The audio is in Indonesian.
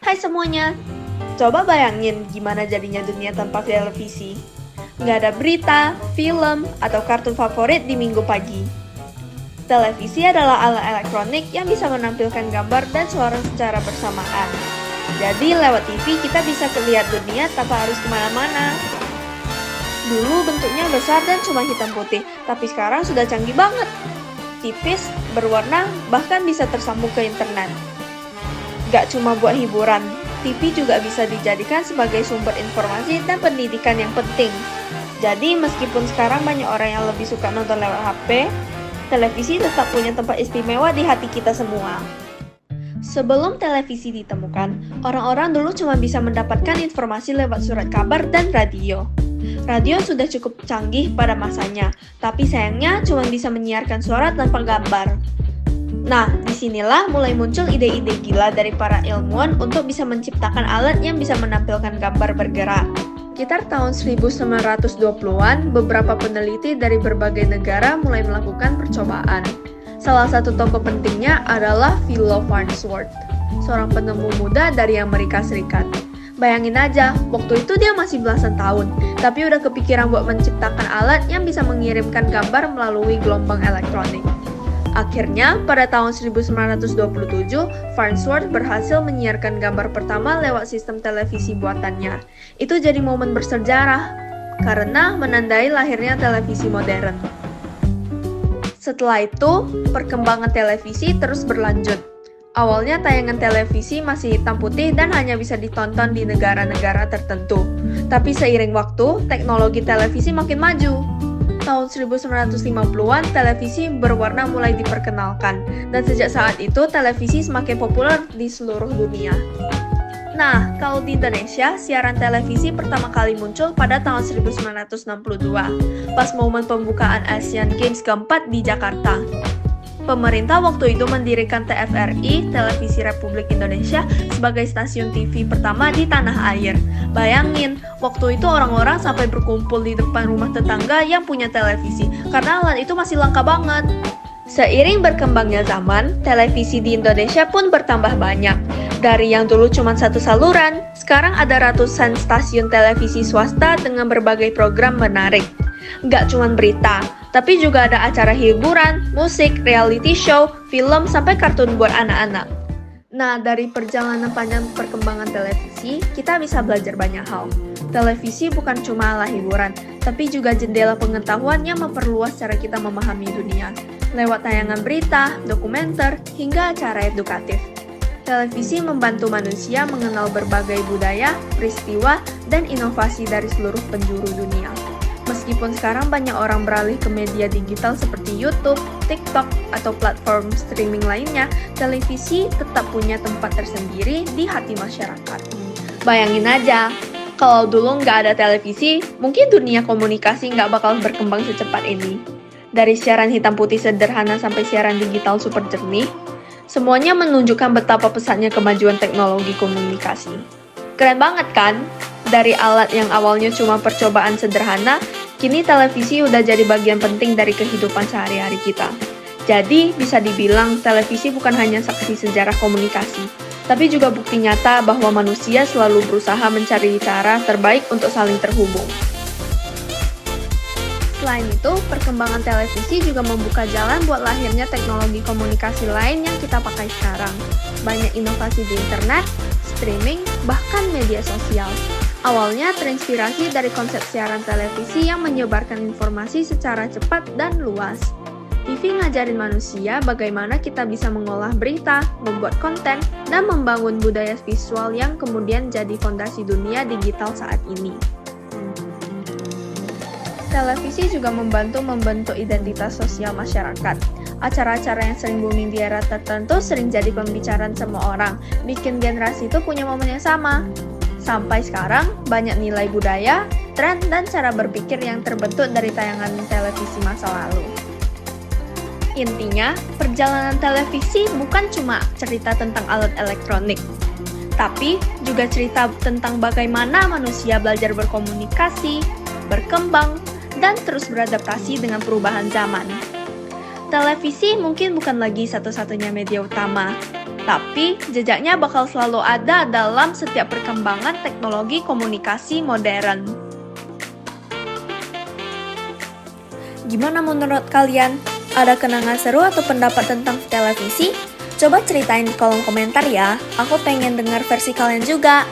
Hai semuanya, coba bayangin gimana jadinya dunia tanpa televisi. Nggak ada berita, film, atau kartun favorit di minggu pagi. Televisi adalah alat elektronik yang bisa menampilkan gambar dan suara secara bersamaan. Jadi lewat TV kita bisa lihat dunia tanpa harus kemana-mana. Dulu bentuknya besar dan cuma hitam putih, tapi sekarang sudah canggih banget. Tipis, berwarna, bahkan bisa tersambung ke internet. Gak cuma buat hiburan, TV juga bisa dijadikan sebagai sumber informasi dan pendidikan yang penting. Jadi meskipun sekarang banyak orang yang lebih suka nonton lewat HP, televisi tetap punya tempat istimewa di hati kita semua. Sebelum televisi ditemukan, orang-orang dulu cuma bisa mendapatkan informasi lewat surat kabar dan radio. Radio sudah cukup canggih pada masanya, tapi sayangnya cuma bisa menyiarkan suara tanpa gambar. Nah, disinilah mulai muncul ide-ide gila dari para ilmuwan untuk bisa menciptakan alat yang bisa menampilkan gambar bergerak. Sekitar tahun 1920-an, beberapa peneliti dari berbagai negara mulai melakukan percobaan. Salah satu tokoh pentingnya adalah Philo Farnsworth, seorang penemu muda dari Amerika Serikat. Bayangin aja, waktu itu dia masih belasan tahun, tapi udah kepikiran buat menciptakan alat yang bisa mengirimkan gambar melalui gelombang elektronik. Akhirnya, pada tahun 1927, Farnsworth berhasil menyiarkan gambar pertama lewat sistem televisi buatannya. Itu jadi momen bersejarah, karena menandai lahirnya televisi modern. Setelah itu, perkembangan televisi terus berlanjut. Awalnya tayangan televisi masih hitam putih dan hanya bisa ditonton di negara-negara tertentu. Tapi seiring waktu, teknologi televisi makin maju. Tahun 1950-an, televisi berwarna mulai diperkenalkan, dan sejak saat itu televisi semakin populer di seluruh dunia. Nah, kalau di Indonesia, siaran televisi pertama kali muncul pada tahun 1962, pas momen pembukaan Asian Games keempat di Jakarta. Pemerintah waktu itu mendirikan TVRI, Televisi Republik Indonesia, sebagai stasiun TV pertama di tanah air. Bayangin, waktu itu orang-orang sampai berkumpul di depan rumah tetangga yang punya televisi, karena alat itu masih langka banget. Seiring berkembangnya zaman, televisi di Indonesia pun bertambah banyak. Dari yang dulu cuma satu saluran, sekarang ada ratusan stasiun televisi swasta dengan berbagai program menarik. Nggak cuma berita, tapi juga ada acara hiburan, musik, reality show, film, sampai kartun buat anak-anak. Nah, dari perjalanan panjang perkembangan televisi, kita bisa belajar banyak hal. Televisi bukan cuma alat hiburan, tapi juga jendela pengetahuan yang memperluas cara kita memahami dunia, lewat tayangan berita, dokumenter, hingga acara edukatif. Televisi membantu manusia mengenal berbagai budaya, peristiwa, dan inovasi dari seluruh penjuru dunia. Meskipun sekarang banyak orang beralih ke media digital seperti YouTube, TikTok, atau platform streaming lainnya, televisi tetap punya tempat tersendiri di hati masyarakat. Bayangin aja, kalau dulu nggak ada televisi, mungkin dunia komunikasi nggak bakal berkembang secepat ini. Dari siaran hitam putih sederhana sampai siaran digital super jernih, semuanya menunjukkan betapa pesatnya kemajuan teknologi komunikasi. Keren banget kan? Dari alat yang awalnya cuma percobaan sederhana, kini televisi udah jadi bagian penting dari kehidupan sehari-hari kita. Jadi, bisa dibilang televisi bukan hanya saksi sejarah komunikasi, tapi juga bukti nyata bahwa manusia selalu berusaha mencari cara terbaik untuk saling terhubung. Selain itu, perkembangan televisi juga membuka jalan buat lahirnya teknologi komunikasi lain yang kita pakai sekarang. Banyak inovasi di internet, streaming, bahkan media sosial. Awalnya terinspirasi dari konsep siaran televisi yang menyebarkan informasi secara cepat dan luas. TV ngajarin manusia bagaimana kita bisa mengolah berita, membuat konten, dan membangun budaya visual yang kemudian jadi fondasi dunia digital saat ini. Televisi juga membentuk identitas sosial masyarakat. Acara-acara yang sering booming di era tertentu sering jadi pembicaraan semua orang, bikin generasi itu punya momen yang sama. Sampai sekarang, banyak nilai budaya, tren, dan cara berpikir yang terbentuk dari tayangan televisi masa lalu. Intinya, perjalanan televisi bukan cuma cerita tentang alat elektronik, tapi juga cerita tentang bagaimana manusia belajar berkomunikasi, berkembang, dan terus beradaptasi dengan perubahan zaman. Televisi mungkin bukan lagi satu-satunya media utama, Tapi jejaknya bakal selalu ada dalam setiap perkembangan teknologi komunikasi modern. Gimana menurut kalian? Ada kenangan seru atau pendapat tentang televisi? Coba ceritain di kolom komentar ya, aku pengen dengar versi kalian juga.